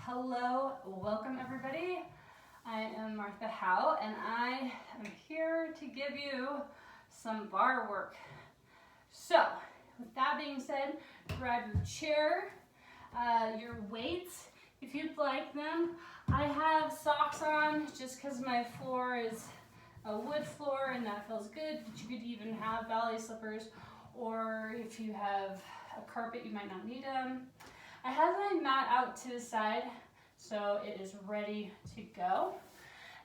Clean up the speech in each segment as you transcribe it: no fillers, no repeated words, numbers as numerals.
Hello, welcome everybody. I am Martha Howe and I am here to give you some bar work. So, with that being said, grab your chair, your weights if you'd like them. I have socks on just because my floor is a wood floor and that feels good, but you could even have ballet slippers, or if you have a carpet you might not need them. I have my mat out to the side so it is ready to go,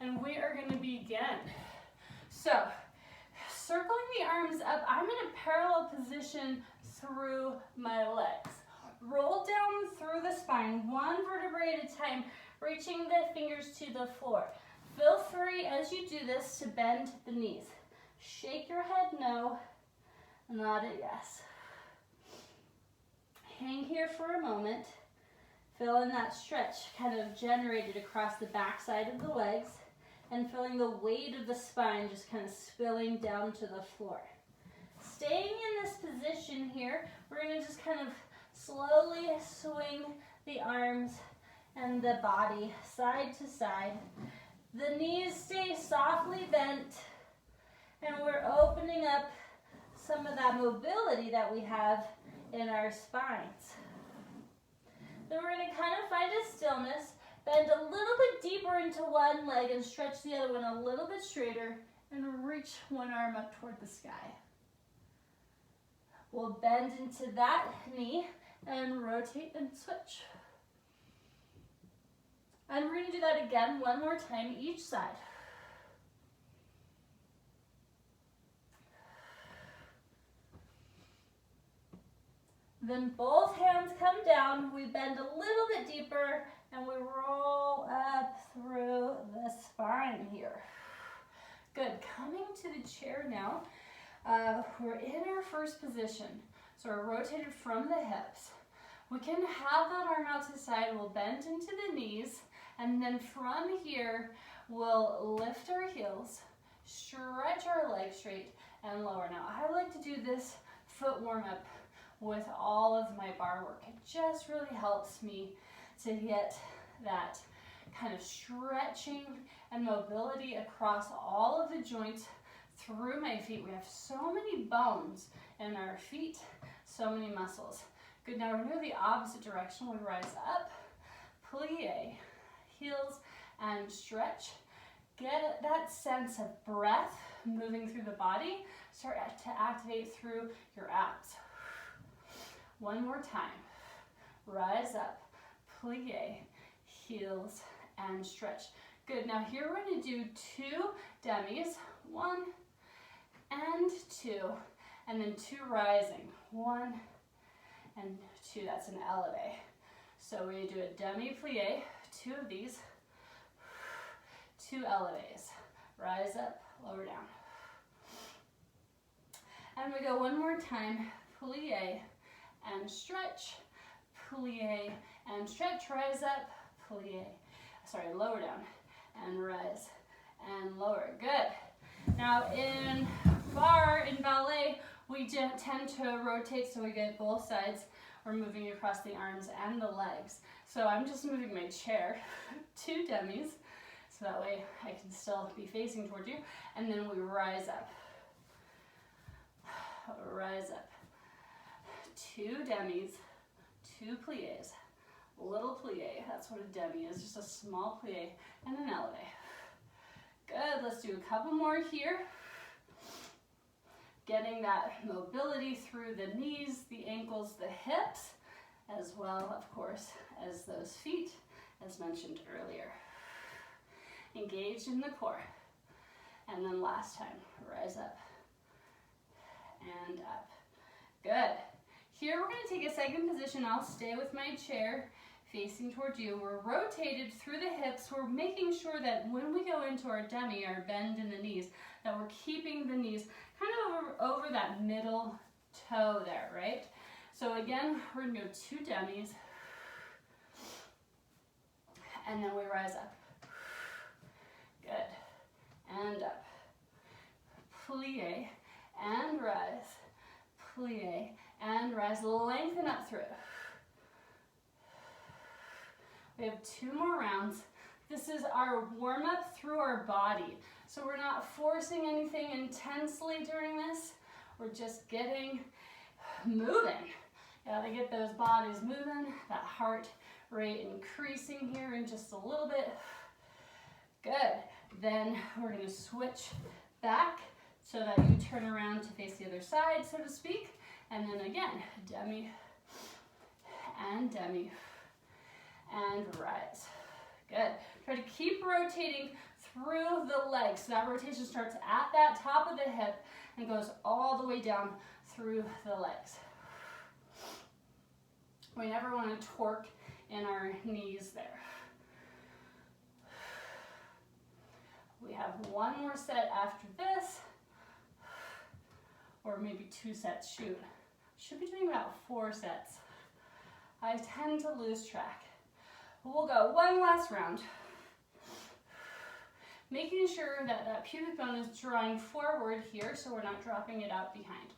and we are going to begin. So circling the arms up, I'm in a parallel position through my legs. Roll down through the spine, one vertebrae at a time, reaching the fingers to the floor. Feel free as you do this to bend the knees. Shake your head no, nod it yes. Hang here for a moment. Feel in that stretch kind of generated across the back side of the legs, and feeling the weight of the spine just kind of spilling down to the floor. Staying in this position here, we're going to just kind of slowly swing the arms and the body side to side. The knees stay softly bent, and we're opening up some of that mobility that we have in our spines. Then we're going to kind of find a stillness, bend a little bit deeper into one leg and stretch the other one a little bit straighter, and reach one arm up toward the sky. We'll bend into that knee and rotate and switch. And we're going to do that again one more time each side. Then both hands come down, we bend a little bit deeper, and we roll up through the spine here. Good, coming to the chair now, we're in our first position. So we're rotated from the hips. We can have that arm out to the side, we'll bend into the knees, and then from here, we'll lift our heels, stretch our legs straight, and lower. Now, I like to do this foot warm up with all of my bar work. It just really helps me to get that kind of stretching and mobility across all of the joints through my feet. We have so many bones in our feet, so many muscles. Good, now we're going to go the opposite direction. We rise up, plie, heels, and stretch. Get that sense of breath moving through the body. Start to activate through your abs. One more time. Rise up, plie, heels, and stretch. Good, now here we're going to do two demis, 1 and 2, and then 2 rising, 1 and 2, that's an elevate. So we do a demi-plie, 2 of these, 2 elevates. Rise up, lower down. And we go one more time, plie and stretch, plie and stretch, rise up, plie, lower down, and rise and lower. Good. Now in bar, in ballet, we tend to rotate so we get both sides. We're moving across the arms and the legs. So I'm just moving my chair, 2 demis, so that way I can still be facing towards you, and then we rise up. Rise up. 2 demis, 2 plies, little plie, that's what a demi is, just a small plie, and an elevate. Good, let's do a couple more here. Getting that mobility through the knees, the ankles, the hips, as well, of course, as those feet, as mentioned earlier. Engaged in the core. And then last time, rise up and up. Good. Here we're going to take a second position. I'll stay with my chair facing towards you. We're rotated through the hips. We're making sure that when we go into our demi, our bend in the knees, that we're keeping the knees kind of over that middle toe there, right? So again, we're going to go 2 demis, and then we rise up. Good. And up. Plie and rise. Plie and rise. Lengthen up through. We have 2 more rounds. This is our warm-up through our body. So we're not forcing anything intensely during this. We're just getting moving. Gotta get those bodies moving, that heart rate increasing here in just a little bit. Good. Then we're gonna switch back so that you turn around to face the other side, so to speak. And then again, demi and demi and rise. Good. Try to keep rotating through the legs. So that rotation starts at that top of the hip and goes all the way down through the legs. We never want to torque in our knees there. We have 1 more set after this, or maybe 2 sets, shoot. Should be doing about 4 sets. I tend to lose track. We'll go 1 last round. Making sure that that pubic bone is drawing forward here so we're not dropping it out behind.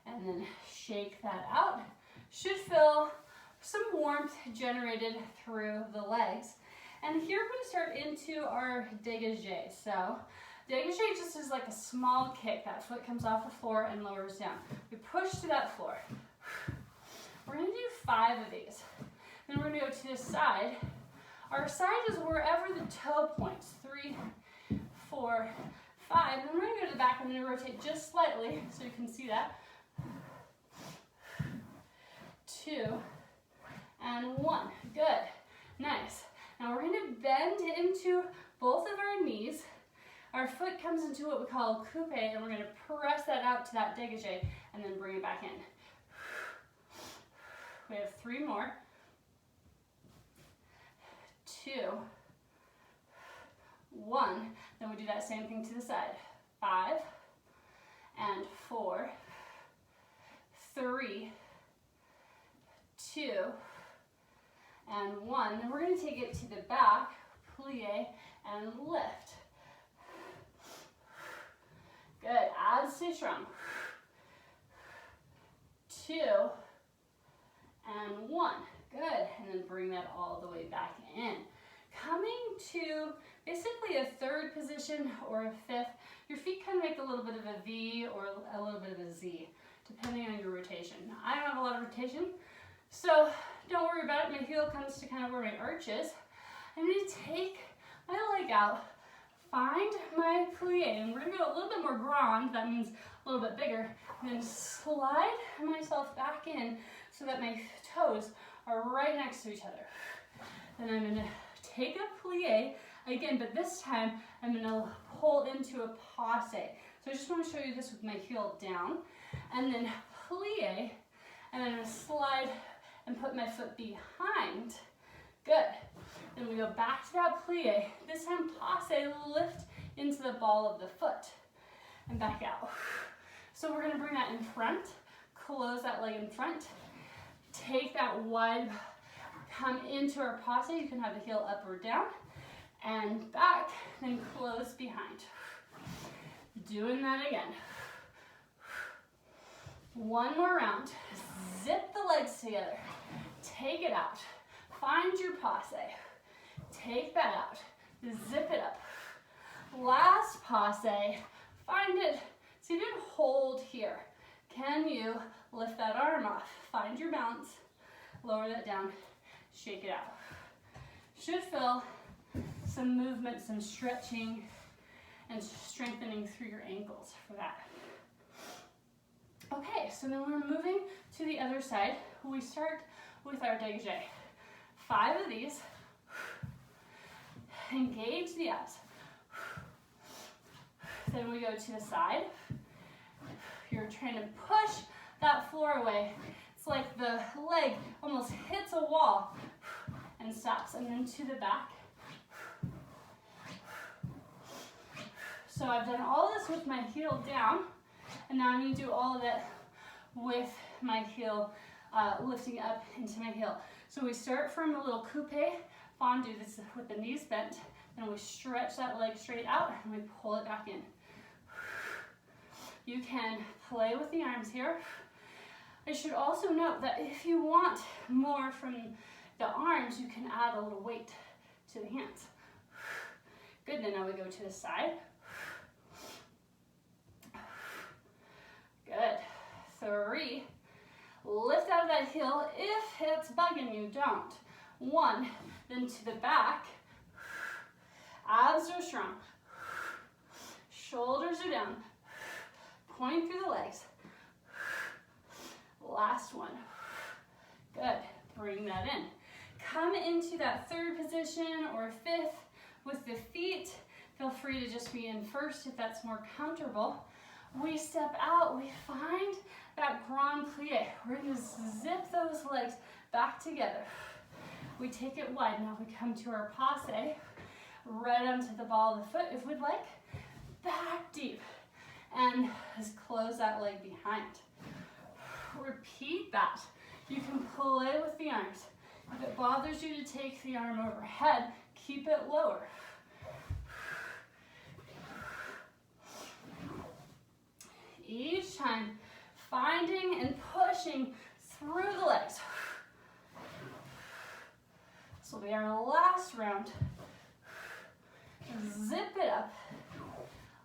And then shake that out. Should feel some warmth generated through the legs. And here we're going to start into our dégagé. So dégagé just is like a small kick. That foot comes off the floor and lowers down. We push to that floor. We're going to do 5 of these. Then we're going to go to the side. Our side is wherever the toe points. 3, 4, 5. Then we're going to go to the back. I'm going to rotate just slightly so you can see that. 2 and 1. Good. Nice. Now we're going to bend into both of our knees. Our foot comes into what we call a coupe, and we're going to press that out to that dégagé and then bring it back in. We have 3 more. 2, 1. Then we do that same thing to the side. 5 and 4, 3, 2, and 1. Then we're going to take it to the back, plie, and lift. Good. Abs stay strong. 2 and 1. Good. And then bring that all the way back in. Coming to basically a 3rd position or a 5th. Your feet kind of make a little bit of a V or a little bit of a Z, depending on your rotation. I don't have a lot of rotation, so don't worry about it. My heel comes to kind of where my arch is. I'm going to take my leg out, find my plie, and we're going to go a little bit more grand. That means a little bit bigger. And then slide myself back in so that my toes are right next to each other. Then I'm going to take a plie again, but this time I'm going to pull into a passe. So I just want to show you this with my heel down, and then plie, and then I'm going to slide and put my foot behind. Good. Then we go back to that plie. This time passe, lift into the ball of the foot and back out. So we're going to bring that in front, close that leg in front, take that wide, come into our passe. You can have the heel up or down, and back, then close behind. Doing that again. 1 more round. Zip the legs together. Take it out. Find your passe. Take that out. Zip it up. Last passe. Find it. So you didn't hold here. Can you lift that arm off? Find your balance. Lower that down. Shake it out. Should feel some movement, some stretching, and strengthening through your ankles for that. Okay, so then we're moving to the other side. We start with our dégagé. 5 of these. Engage the abs. Then we go to the side. You're trying to push that floor away. It's like the leg almost hits a wall and stops, and then to the back. So I've done all this with my heel down, and now I'm going to do all of it with my heel lifting up into my heel. So we start from a little coupe fondue, this with the knees bent, and we stretch that leg straight out and we pull it back in. You can play with the arms here. I should also note that if you want more from The arms, you can add a little weight to the hands. Good, then now we go to the side. Good. 3. Lift out of that heel. If it's bugging you, don't. 1, then to the back. Abs are strong. Shoulders are down. Point through the legs. Last one. Good. Bring that in. Come into that 3rd position or 5th with the feet. Feel free to just be in first if that's more comfortable. We step out. We find that grand plie. We're going to zip those legs back together. We take it wide. Now we come to our passe. Right onto the ball of the foot if we'd like. Back deep. And just close that leg behind. Repeat that. You can play with the arms. If it bothers you to take the arm overhead, keep it lower. Each time, finding and pushing through the legs. This will be our last round. Zip it up.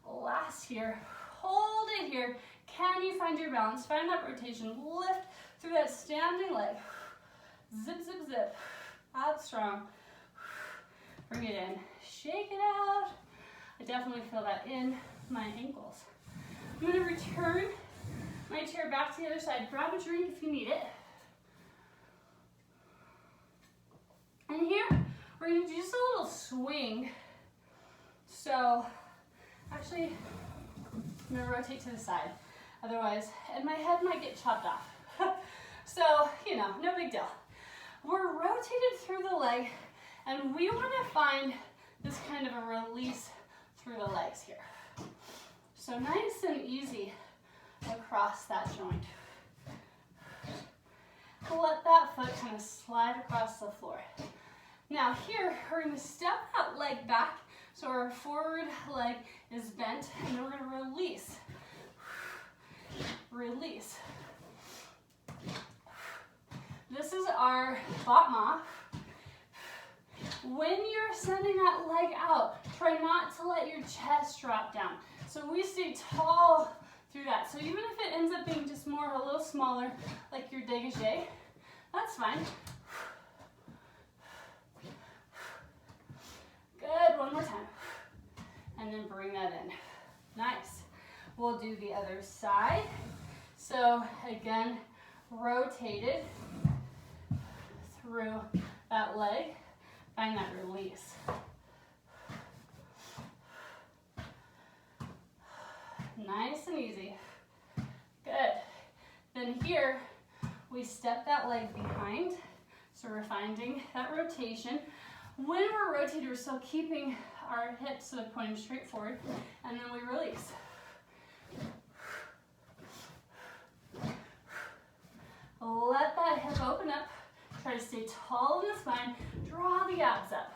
Last here. Hold it here. Can you find your balance? Find that rotation. Lift through that standing leg. Zip, zip, zip. Abs strong. Bring it in. Shake it out. I definitely feel that in my ankles. I'm going to return my chair back to the other side. Grab a drink if you need it. And here, we're going to do just a little swing. So, actually, I'm going to rotate to the side. Otherwise, and my head might get chopped off. So, you know, no big deal. We're rotated through the leg, and we want to find this kind of a release through the legs here. So nice and easy across that joint. Let that foot kind of slide across the floor. Now here, we're going to step that leg back so our forward leg is bent, and we're going to release. Release. This is our battement. When you're sending that leg out, try not to let your chest drop down. So we stay tall through that. So even if it ends up being just more, a little smaller, like your dégagé, that's fine. Good, one more time. And then bring that in. Nice. We'll do the other side. So again, rotated through that leg. Find that release. Nice and easy. Good. Then here, we step that leg behind. So we're finding that rotation. When we're rotated, we're still keeping our hips so they're pointing straight forward. And then we release. Let that hip open up. Try to stay tall in the spine. Draw the abs up.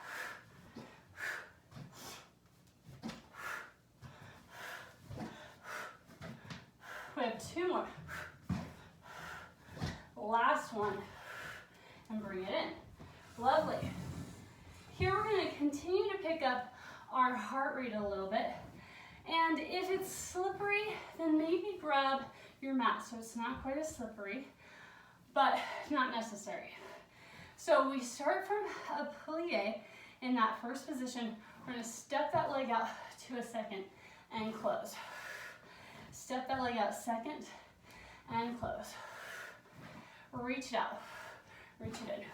We have 2 more. Last one. And bring it in. Lovely. Here we're going to continue to pick up our heart rate a little bit. And if it's slippery, then maybe grab your mat so it's not quite as slippery, but not necessary. So we start from a plie in that first position. We're going to step that leg out to a second and close. Step that leg out second and close. Reach it out. Reach it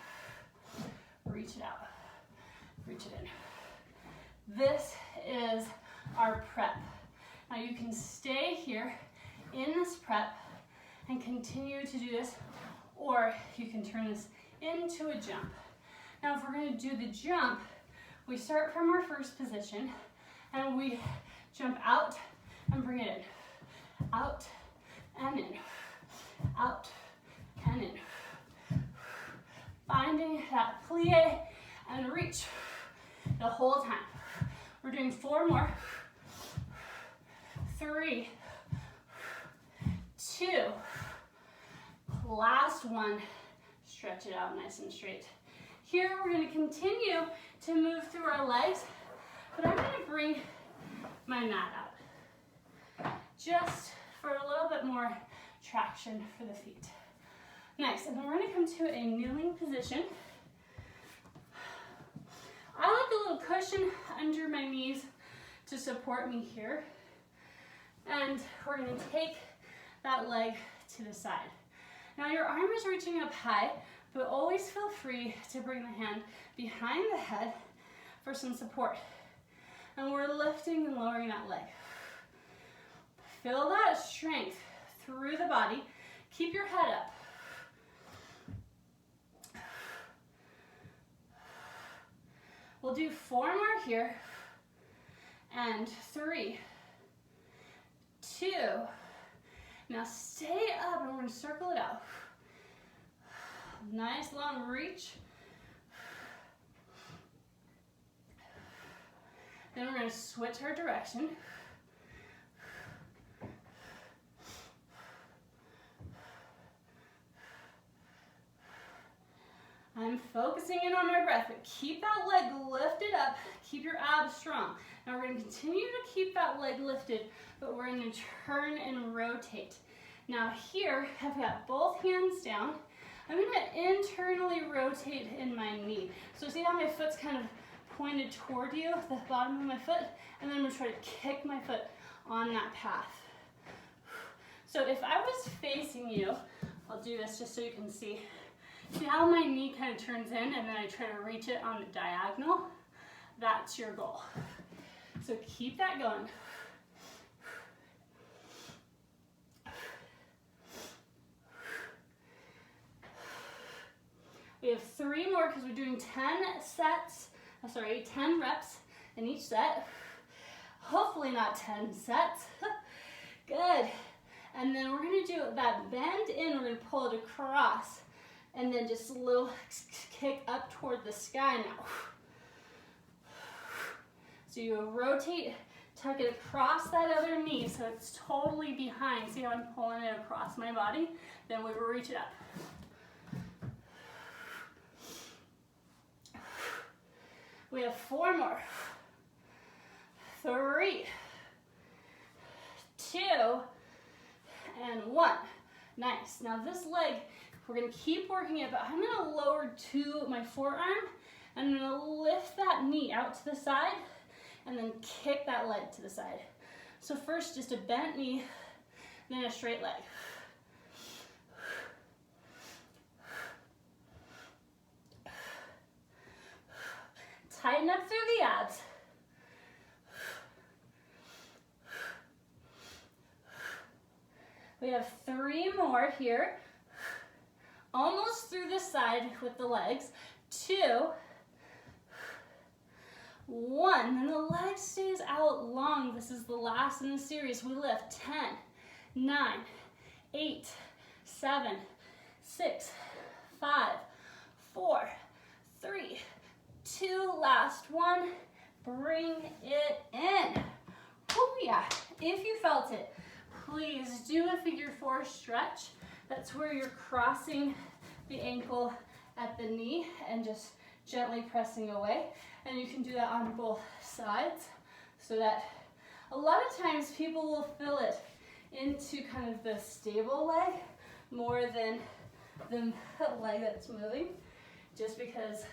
in. Reach it out. Reach it in. This is our prep. Now you can stay here in this prep and continue to do this, or you can turn this into a jump. Now if we're going to do the jump, we start from our first position and we jump out and bring it in. Out and in. Out and in. Finding that plie and reach the whole time. We're doing 4 more. 3, 2, last one. Stretch it out nice and straight. Here we're going to continue to move through our legs, but I'm going to bring my mat out just for a little bit more traction for the feet. Nice, and then we're going to come to a kneeling position. I like a little cushion under my knees to support me here. And we're going to take that leg to the side. Now your arm is reaching up high, but always feel free to bring the hand behind the head for some support. And we're lifting and lowering that leg. Feel that strength through the body. Keep your head up. We'll do 4 more here. And 3, 2. Now stay up and we're going to circle it out. Nice long reach. Then we're going to switch our direction. I'm focusing in on my breath, but keep that leg lifted up. Keep your abs strong. Now we're going to continue to keep that leg lifted, but we're going to turn and rotate. Now here, I've got both hands down. I'm going to internally rotate in my knee. So see how my foot's kind of pointed toward you, the bottom of my foot, and then I'm going to try to kick my foot on that path. So if I was facing you, I'll do this just so you can see. See how my knee kind of turns in and then I try to reach it on the diagonal? That's your goal. So keep that going. We have 3 more because we're doing 10 reps in each set. Hopefully not 10 sets. Good. And then we're going to do that bend in, we're going to pull it across. And then just a little kick up toward the sky now. So you rotate, tuck it across that other knee so it's totally behind. See how I'm pulling it across my body? Then we will reach it up. We have 4 more. 3, 2, and 1. Nice. Now this leg, we're going to keep working it, but I'm going to lower to my forearm. I'm going to lift that knee out to the side and then kick that leg to the side. So first, just a bent knee, then a straight leg. Tighten up through the abs. We have 3 more here. Almost through the side with the legs. 2, 1. And the leg stays out long. This is the last in the series. We lift 10, 9, 8, 7, 6, 5, 4, 3, 2. Last one. Bring it in. Oh yeah. If you felt it, please do a figure 4 stretch. That's where you're crossing the ankle at the knee and just gently pressing away. And you can do that on both sides so that a lot of times people will feel it into kind of the stable leg more than the leg that's moving, just because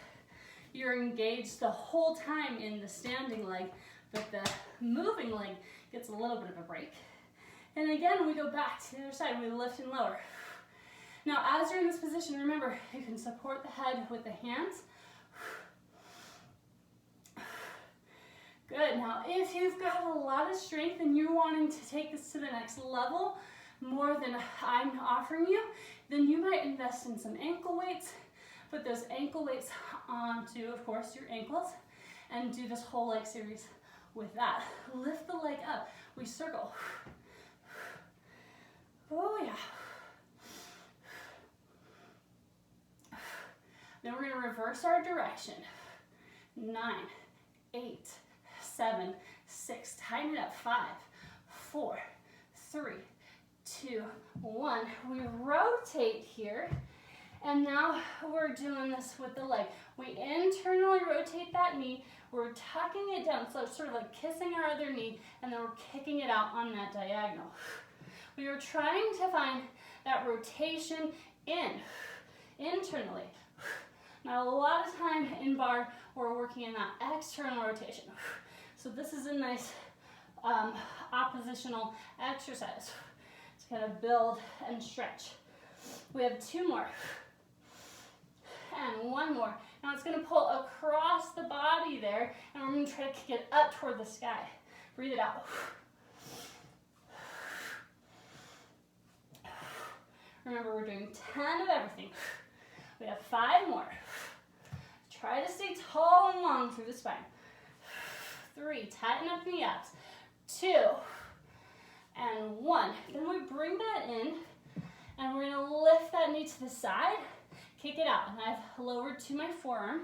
you're engaged the whole time in the standing leg, but the moving leg gets a little bit of a break. And again, we go back to the other side, we lift and lower. Now, as you're in this position, remember, you can support the head with the hands. Good. Now, if you've got a lot of strength and you're wanting to take this to the next level, more than I'm offering you, then you might invest in some ankle weights. Put those ankle weights onto, of course, your ankles, and do this whole leg series with that. Lift the leg up. We circle. Oh, yeah. Then we're going to reverse our direction. 9, 8, 7, 6. Tighten it up. 5, 4, 3, 2, 1. We rotate here. And now we're doing this with the leg. We internally rotate that knee. We're tucking it down, so it's sort of like kissing our other knee, and then we're kicking it out on that diagonal. We are trying to find that rotation internally. Now, a lot of time in bar, we're working in that external rotation. So this is a nice oppositional exercise to kind of build and stretch. We have 2 more. And 1 more. Now it's going to pull across the body there, and we're going to try to kick it up toward the sky. Breathe it out. Remember, we're doing 10 of everything. We have 5 more. Try to stay tall and long through the spine. 3, tighten up the abs. 2, and 1. Then we bring that in, and we're going to lift that knee to the side, kick it out. And I've lowered to my forearm.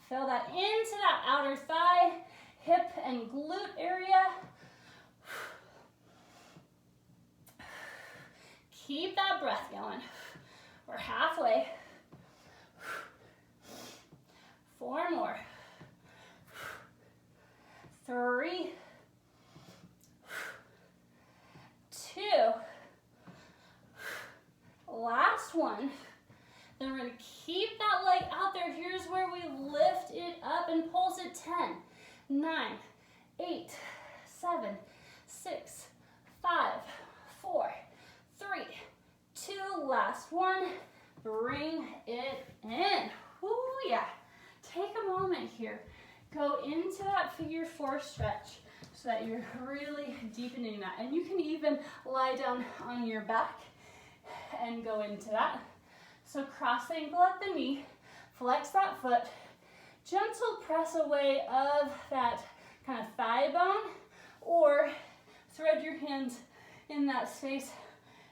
Feel that into that outer thigh, hip and glute area. Keep that breath going. We're halfway. 4 more. 3, 2. Last one. Then we're going to keep that leg out there. Here's where we lift it up and pulse it. 10, 9, 8, 7, 6, 5, 4, 3, 2. Last one. Bring it in. Ooh, yeah. Take a moment here. Go into that figure 4 stretch so that you're really deepening that. And you can even lie down on your back and go into that. So cross the ankle at the knee, flex that foot, gentle press away of that kind of thigh bone, or thread your hands in that space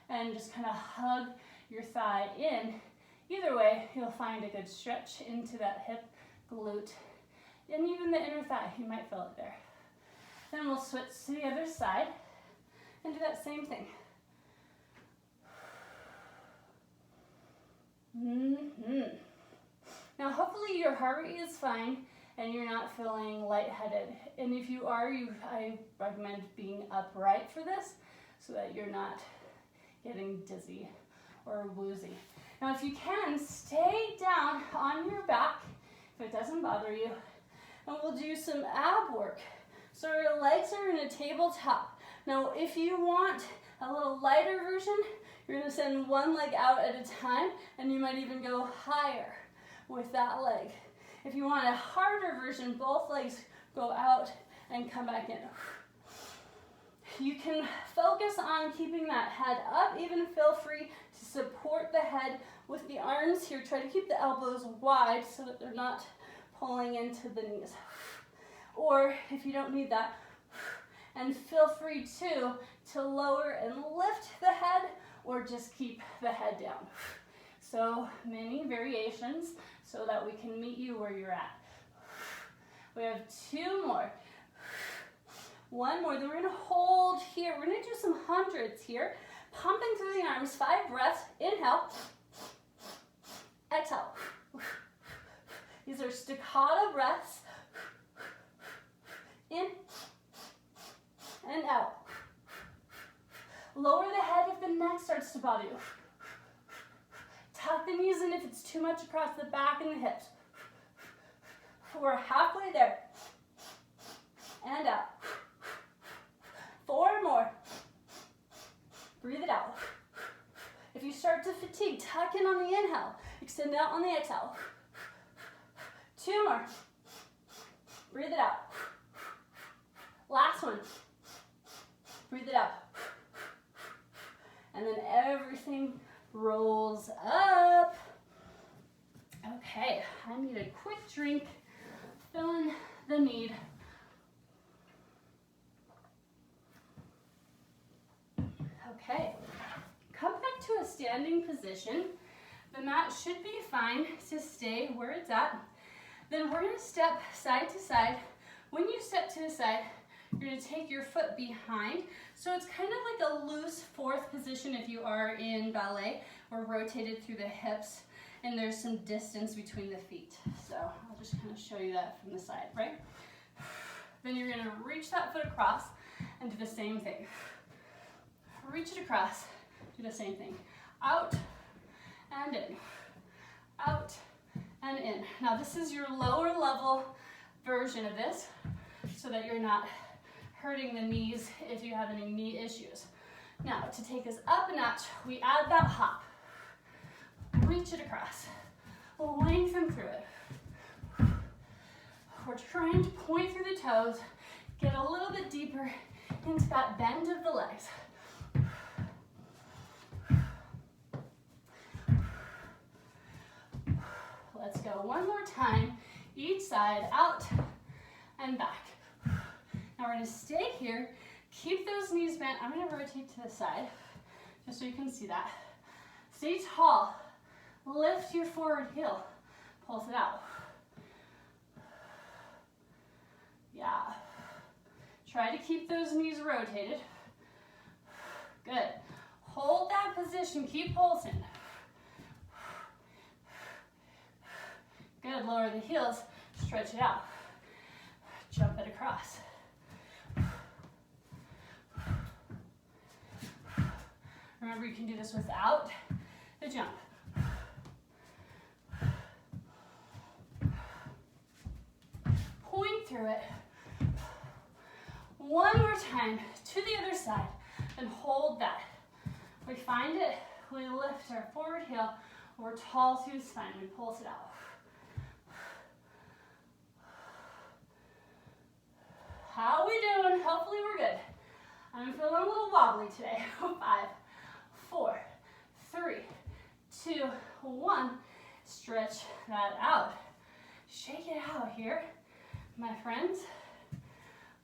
and just kind of hug your thigh in. Either way, you'll find a good stretch into that hip, glute, and even the inner thigh. You might feel it there. Then we'll switch to the other side and do that same thing. Now hopefully your heart rate is fine and you're not feeling lightheaded. And if you are, I recommend being upright for this so that you're not getting dizzy or woozy. Now if you can, stay down on your back if it doesn't bother you. And we'll do some ab work. So our legs are in a tabletop. Now if you want a little lighter version, you're going to send one leg out at a time, and you might even go higher with that leg. If you want a harder version, both legs go out and come back in. You can focus on keeping that head up. Even feel free to support the head with the arms here. Try to keep the elbows wide so that they're not pulling into the knees. Or if you don't need that, and feel free too to lower and lift the head, or just keep the head down. So many variations so that we can meet you where you're at. We have 2 more. 1 more, then we're gonna hold here. We're gonna do some hundreds here. Pumping through the arms, 5 breaths. Inhale, exhale. These are staccato breaths. In and out. Lower the head if the neck starts to bother you. Tuck the knees in if it's too much across the back and the hips. We're halfway there. And out. 4 more. Breathe it out. If you start to fatigue, tuck in on the inhale. Extend out on the exhale. 2 more. Breathe it out. Last one. Breathe it out. And then everything rolls up. Okay, I need a quick drink, filling the need. Okay, come back to a standing position. The mat should be fine to stay where it's at. Then we're gonna step side to side. When you step to the side, You're gonna take your foot behind. So it's kind of like a loose fourth position if you are in ballet, or rotated through the hips, and there's some distance between the feet. So I'll just kind of show you that from the side, right? Then you're gonna reach that foot across and do the same thing. Reach it across, do the same thing. Out and in, out and in. Now this is your lower level version of this, so that you're not hurting the knees if you have any knee issues. Now to take us up a notch, we add that hop. Reach it across, lengthen through it. We're trying to point through the toes, get a little bit deeper into that bend of the legs. Let's go one more time, each side, out and back. Now we're gonna stay here, keep those knees bent. I'm gonna rotate to the side, just so you can see that. Stay tall, lift your forward heel, pulse it out. Yeah. Try to keep those knees rotated. Good. Hold that position, keep pulsing. Good, lower the heels, stretch it out. Jump it across. Remember, you can do this without the jump. Point through it. One more time to the other side, and hold that. We find it, we lift our forward heel, we're tall through the spine, we pulse it out. How we doing? Hopefully we're good. I'm feeling a little wobbly today. 5, 4, 3, 2, 1. Stretch that out. Shake it out here, my friends.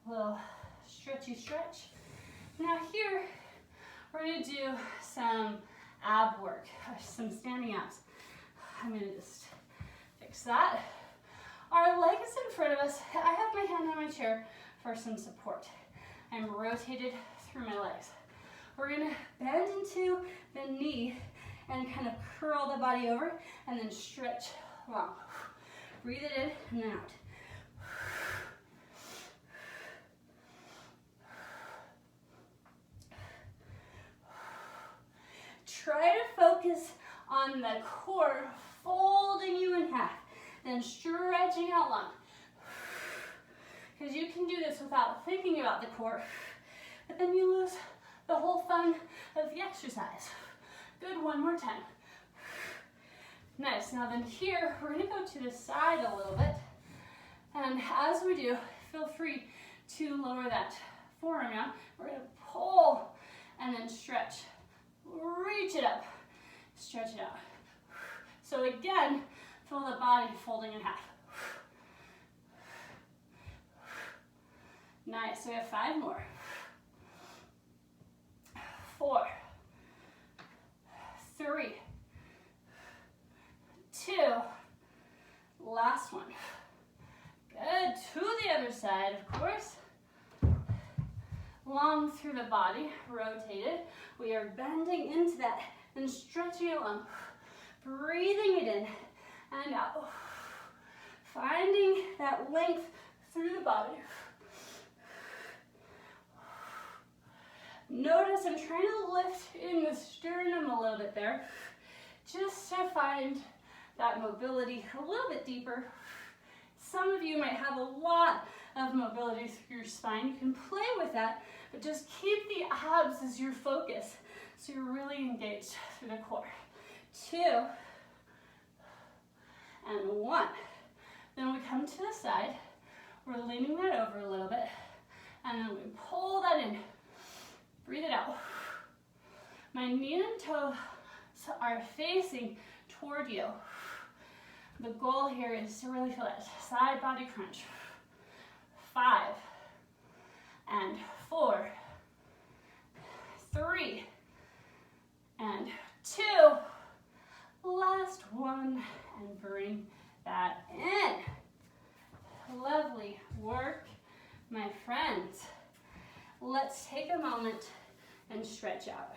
Little stretchy stretch. Now here, we're gonna do some ab work, some standing abs. I'm gonna just fix that. Our leg is in front of us. I have my hand on my chair for some support. I'm rotated through my legs. We're gonna bend into the knee and kind of curl the body over, and then stretch long. Breathe it in and then out. Try to focus on the core folding you in half, then stretching out long. Because you can do this without thinking about the core, but then you lose the whole fun of the exercise. Good, one more time. Nice, now then here, we're gonna go to the side a little bit. And as we do, feel free to lower that forearm down. We're gonna pull and then stretch. Reach it up, stretch it out. So again, feel the body folding in half. Nice, so we have 5 more. 4, 3, 2, last one. Good, to the other side, of course. Long through the body, rotated. We are bending into that and stretching it long. Breathing it in and out. Finding that length through the body. Notice I'm trying to lift in the sternum a little bit there, just to find that mobility a little bit deeper. Some of you might have a lot of mobility through your spine. You can play with that, but just keep the abs as your focus, so you're really engaged through the core. 2 and 1. Then we come to the side. We're leaning that over a little bit, and then we pull that in. Breathe it out. My knee and toe are facing toward you. The goal here is to really feel that side body crunch. 5 and 4, 3 and 2. Last one, and bring that in. Lovely work, my friends. moment and stretch out.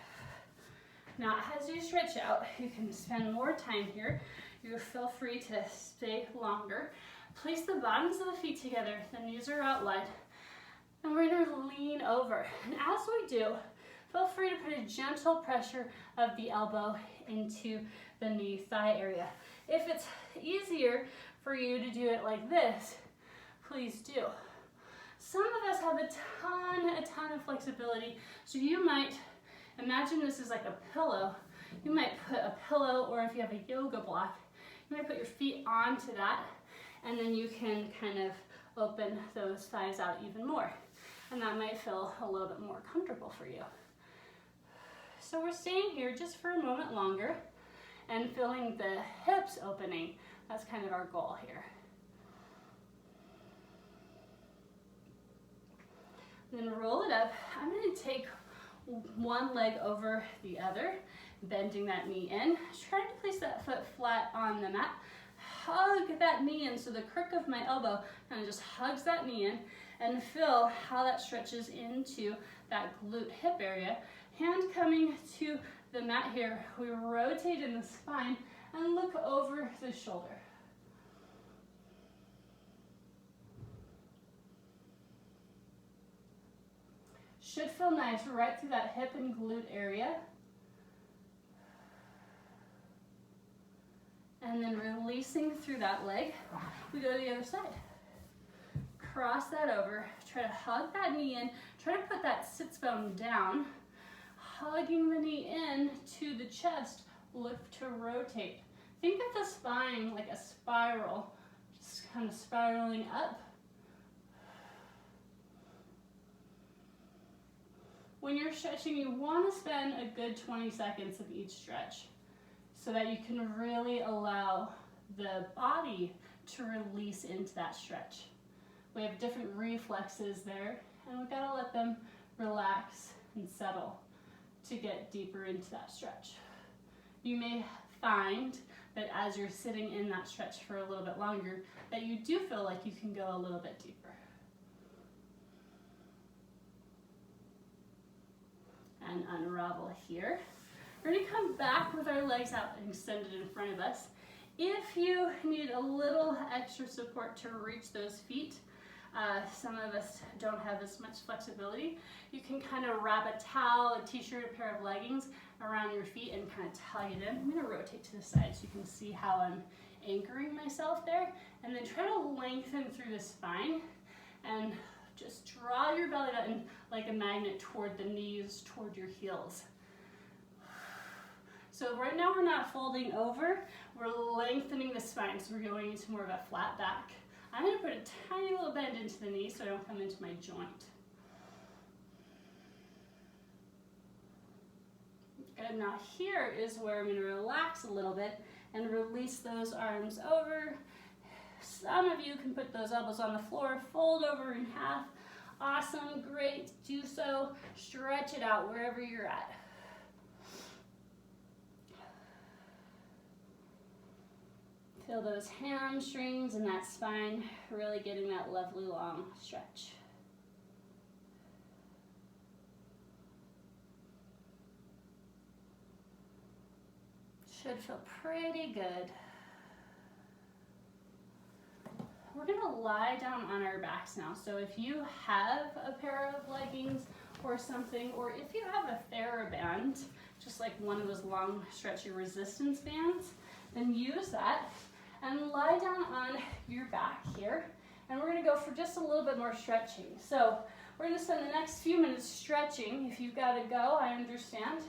Now, as you stretch out, you can spend more time here. You feel free to stay longer. Place the bottoms of the feet together, the knees are out wide, and we're gonna lean over. And as we do, feel free to put a gentle pressure of the elbow into the knee thigh area. If it's easier for you to do it like this, please do. Some of us have a ton of flexibility, so you might imagine this is like a pillow. You might put a pillow, or if you have a yoga block, you might put your feet onto that, and then you can kind of open those thighs out even more. And that might feel a little bit more comfortable for you. So we're staying here just for a moment longer and feeling the hips opening. That's kind of our goal here. Then roll it up. I'm going to take one leg over the other, bending that knee in. Try to place that foot flat on the mat. Hug that knee in, so the crook of my elbow kind of just hugs that knee in, and feel how that stretches into that glute hip area. Hand coming to the mat here, we rotate in the spine and look over the shoulder. Should feel nice right through that hip and glute area. And then releasing through that leg, we go to the other side. Cross that over, try to hug that knee in, try to put that sits bone down, hugging the knee in to the chest, look to rotate. Think of the spine like a spiral, just kind of spiraling up. When you're stretching, you want to spend a good 20 seconds of each stretch so that you can really allow the body to release into that stretch. We have different reflexes there, and we've got to let them relax and settle to get deeper into that stretch. You may find that as you're sitting in that stretch for a little bit longer, that you do feel like you can go a little bit deeper. And unravel here. We're going to come back with our legs out and extended in front of us. If you need a little extra support to reach those feet, some of us don't have as much flexibility, you can kind of wrap a towel, a t-shirt, a pair of leggings around your feet and kind of tug it in. I'm going to rotate to the side so you can see how I'm anchoring myself there, and then try to lengthen through the spine and just draw your belly button like a magnet toward the knees, toward your heels. So right now we're not folding over, we're lengthening the spine, so we're going into more of a flat back. I'm going to put a tiny little bend into the knee so I don't come into my joint. Good, now here is where I'm going to relax a little bit and release those arms over. Some of you can put those elbows on the floor, fold over in half. Awesome, great, do so. Stretch it out wherever you're at. Feel those hamstrings and that spine really getting that lovely long stretch. Should feel pretty good. We're gonna lie down on our backs now. So if you have a pair of leggings or something, or if you have a TheraBand, just like one of those long stretchy resistance bands, then use that and lie down on your back here. And we're gonna go for just a little bit more stretching. So we're gonna spend the next few minutes stretching. If you've gotta go, I understand.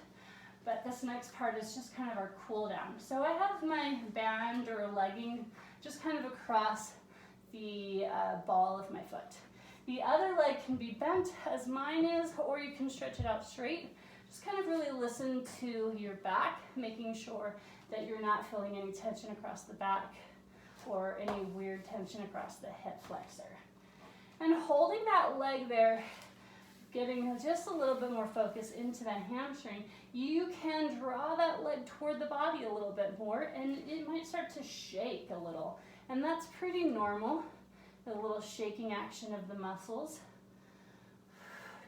But this next part is just kind of our cool down. So I have my band or legging just kind of across the ball of my foot. The other leg can be bent as mine is, or you can stretch it out straight. Just kind of really listen to your back, making sure that you're not feeling any tension across the back or any weird tension across the hip flexor. And holding that leg there, getting just a little bit more focus into that hamstring, you can draw that leg toward the body a little bit more, and it might start to shake a little. And that's pretty normal, the little shaking action of the muscles.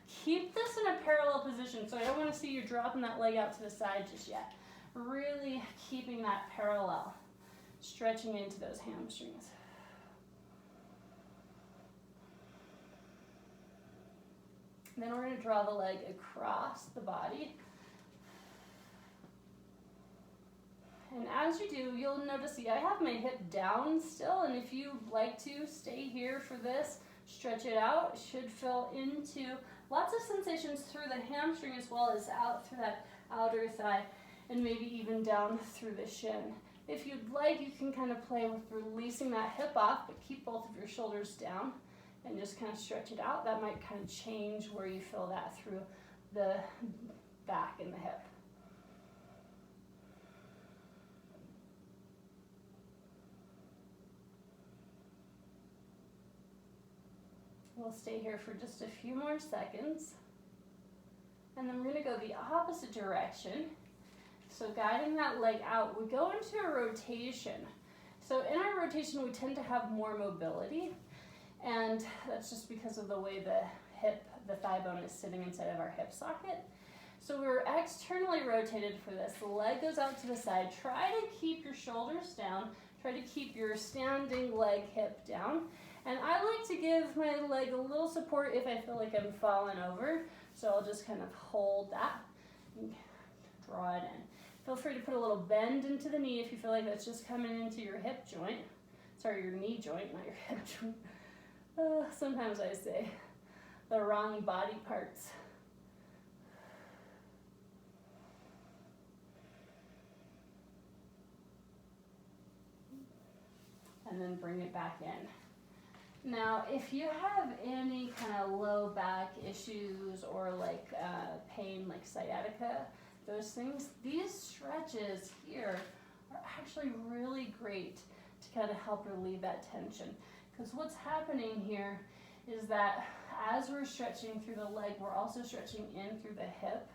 Keep this in a parallel position, so I don't want to see you dropping that leg out to the side just yet. Really keeping that parallel, stretching into those hamstrings. Then we're going to draw the leg across the body. And as you do, you'll notice, I have my hip down still, and if you like to stay here for this, stretch it out. It should fill into lots of sensations through the hamstring as well as out through that outer thigh, and maybe even down through the shin. If you'd like, you can kind of play with releasing that hip off, but keep both of your shoulders down and just kind of stretch it out. That might kind of change where you feel that through the back and the hip. We'll stay here for just a few more seconds. And then we're going to go the opposite direction. So guiding that leg out, we go into a rotation. So in our rotation, we tend to have more mobility. And that's just because of the way the thigh bone is sitting inside of our hip socket. So we're externally rotated for this. The leg goes out to the side. Try to keep your shoulders down. Try to keep your standing leg hip down. And I like to give my leg a little support if I feel like I'm falling over. So I'll just kind of hold that and draw it in. Feel free to put a little bend into the knee if you feel like that's just coming into your hip joint. Sorry, your knee joint, not your hip joint. Sometimes I say the wrong body parts. And then bring it back in. Now, if you have any kind of low back issues or like pain, like sciatica, those things, these stretches here are actually really great to kind of help relieve that tension. Because what's happening here is that as we're stretching through the leg, we're also stretching in through the hip.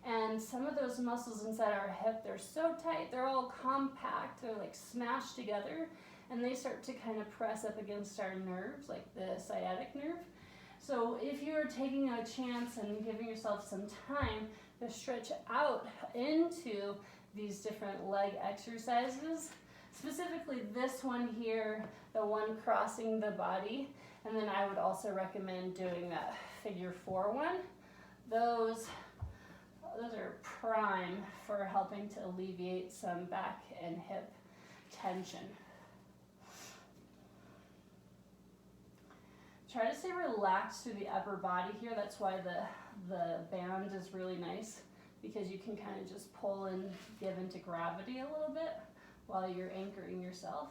And some of those muscles inside our hip, they're so tight, they're all compact, they're like smashed together, and they start to kind of press up against our nerves, like the sciatic nerve. So if you're taking a chance and giving yourself some time to stretch out into these different leg exercises, specifically this one here, the one crossing the body, and then I would also recommend doing that figure 4 one. Those are prime for helping to alleviate some back and hip tension. Try to stay relaxed through the upper body here. That's why the band is really nice, because you can kind of just pull and give into gravity a little bit while you're anchoring yourself.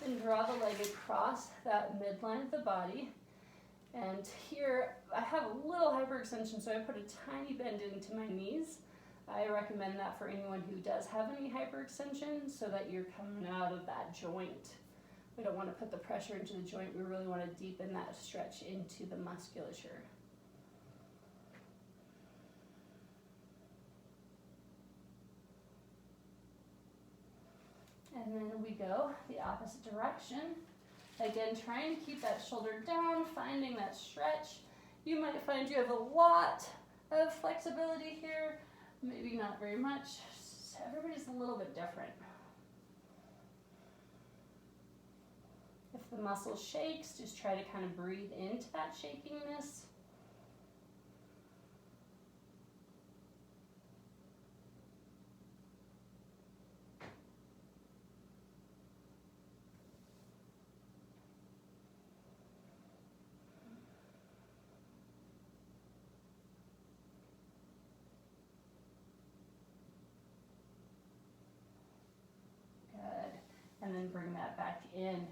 Then draw the leg across that midline of the body. And here I have a little hyperextension, so I put a tiny bend into my knees. I recommend that for anyone who does have any hyperextension, so that you're coming out of that joint. We don't want to put the pressure into the joint. We really want to deepen that stretch into the musculature. And then we go the opposite direction. Again, trying to keep that shoulder down, finding that stretch. You might find you have a lot of flexibility here, maybe not very much. Everybody's a little bit different. If the muscle shakes, just try to kind of breathe into that shakiness. Good. And then bring that back in.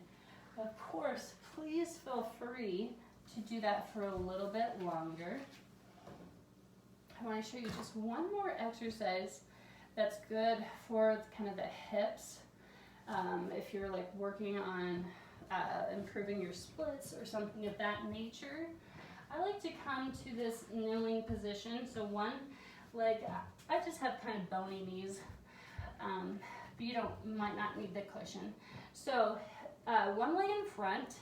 Of course, please feel free to do that for a little bit longer. I want to show you just one more exercise that's good for kind of the hips. If you're like working on improving your splits or something of that nature, I like to come to this kneeling position. So one leg, I just have kind of bony knees, but you might not need the cushion. So one leg in front,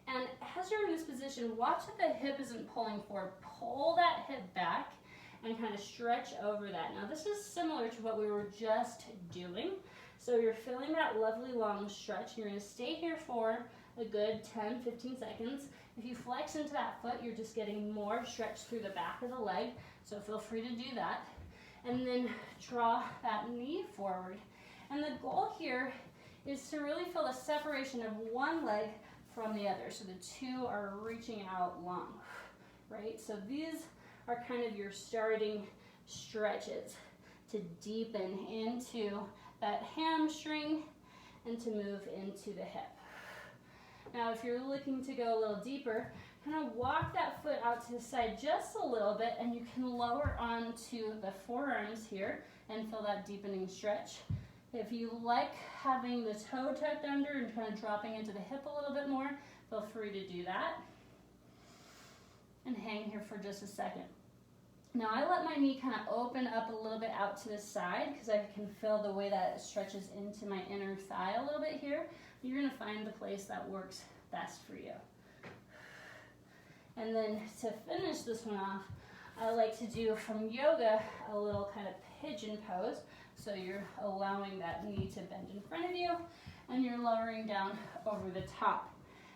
and as you're in this position, watch that the hip isn't pulling forward. pull that hip back and kind of stretch over that. Now this is similar to what we were just doing. So you're feeling that lovely long stretch. You're gonna stay here for a good 10, 15 seconds. If you flex into that foot, you're just getting more stretch through the back of the leg. So feel free to do that. And then draw that knee forward. And the goal here is to really feel the separation of one leg from the other. So the two are reaching out long, right? So these are kind of your starting stretches to deepen into that hamstring and to move into the hip. Now, if you're looking to go a little deeper, kind of walk that foot out to the side just a little bit, and you can lower onto the forearms here and feel that deepening stretch. If you like having the toe tucked under and kind of dropping into the hip a little bit more, feel free to do that. And hang here for just a second. Now I let my knee kind of open up a little bit out to the side because I can feel the way that it stretches into my inner thigh a little bit here. You're going to find the place that works best for you. And then to finish this one off, I like to do from yoga a little kind of pigeon pose. So you're allowing that knee to bend in front of you and you're lowering down over the top.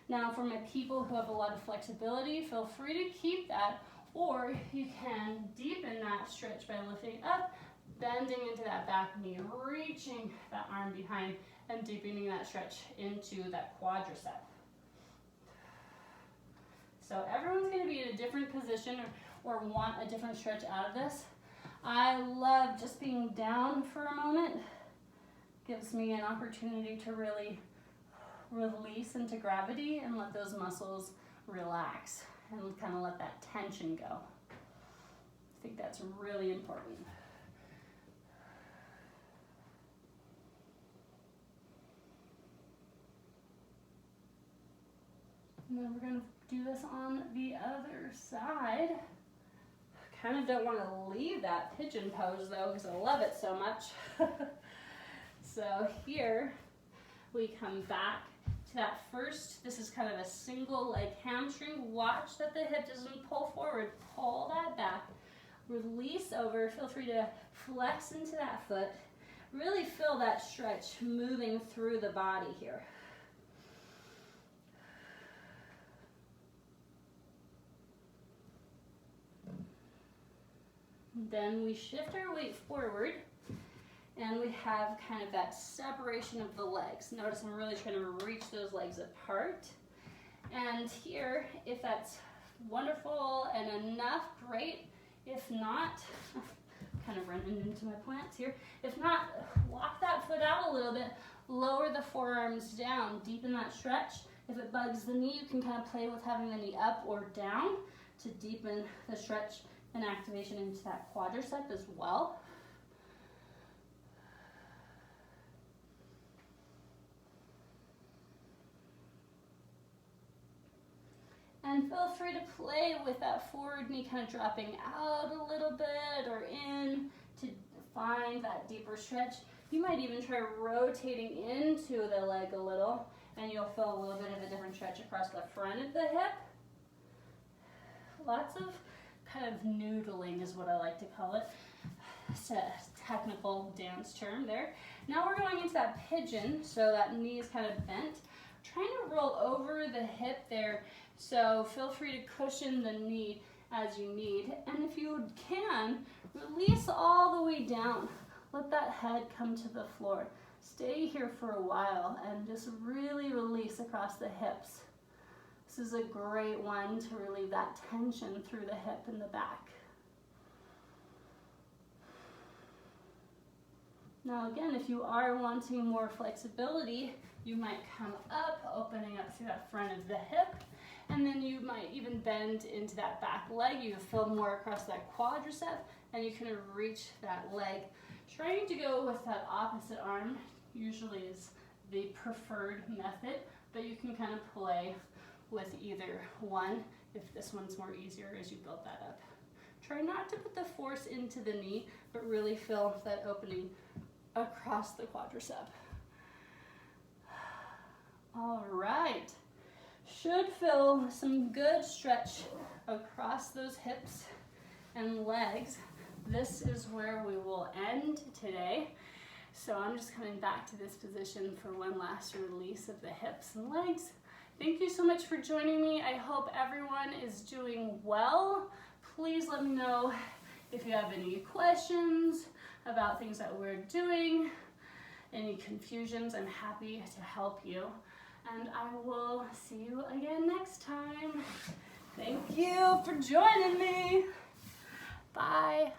Now for my people who have a lot of flexibility, feel free to keep that, or you can deepen that stretch by lifting up, bending into that back knee, reaching that arm behind and deepening that stretch into that quadricep. So everyone's going to be in a different position or want a different stretch out of this. I love just being down for a moment. Gives me an opportunity to really release into gravity and let those muscles relax and kind of let that tension go. I think that's really important. And then we're going to do this on the other side. Kind of don't want to leave that pigeon pose though because I love it so much. So here we come back to that first, this is kind of a single leg hamstring. Watch that the hip doesn't pull forward, pull that back, release over, feel free to flex into that foot. Really feel that stretch moving through the body here. Then we shift our weight forward and we have kind of that separation of the legs. Notice I'm really trying to reach those legs apart. And here, if that's wonderful and enough, great. If not, kind of running into my plants here. If not, walk that foot out a little bit, lower the forearms down, deepen that stretch. If it bugs the knee, you can kind of play with having the knee up or down to deepen the stretch and activation into that quadricep as well. And feel free to play with that forward knee kind of dropping out a little bit or in to find that deeper stretch. You might even try rotating into the leg a little and you'll feel a little bit of a different stretch across the front of the hip. Lots of kind of noodling is what I like to call it. It's a technical dance term there. Now we're going into that pigeon, so that knee is kind of bent. Trying to roll over the hip there, so feel free to cushion the knee as you need. And if you can, release all the way down. Let that head come to the floor. Stay here for a while and just really release across the hips. This is a great one to relieve that tension through the hip and the back. Now again, if you are wanting more flexibility, you might come up, opening up through that front of the hip, and then you might even bend into that back leg. You feel more across that quadricep, and you can reach that leg. Trying to go with that opposite arm usually is the preferred method, but you can kind of play with either one if this one's more easier as you build that up. Try not to put the force into the knee, but really feel that opening across the quadricep. All right, should feel some good stretch across those hips and legs. This is where we will end today. So I'm just coming back to this position for one last release of the hips and legs. Thank you so much for joining me. I hope everyone is doing well. Please let me know if you have any questions about things that we're doing, any confusions. I'm happy to help you. And I will see you again next time. Thank you for joining me. Bye.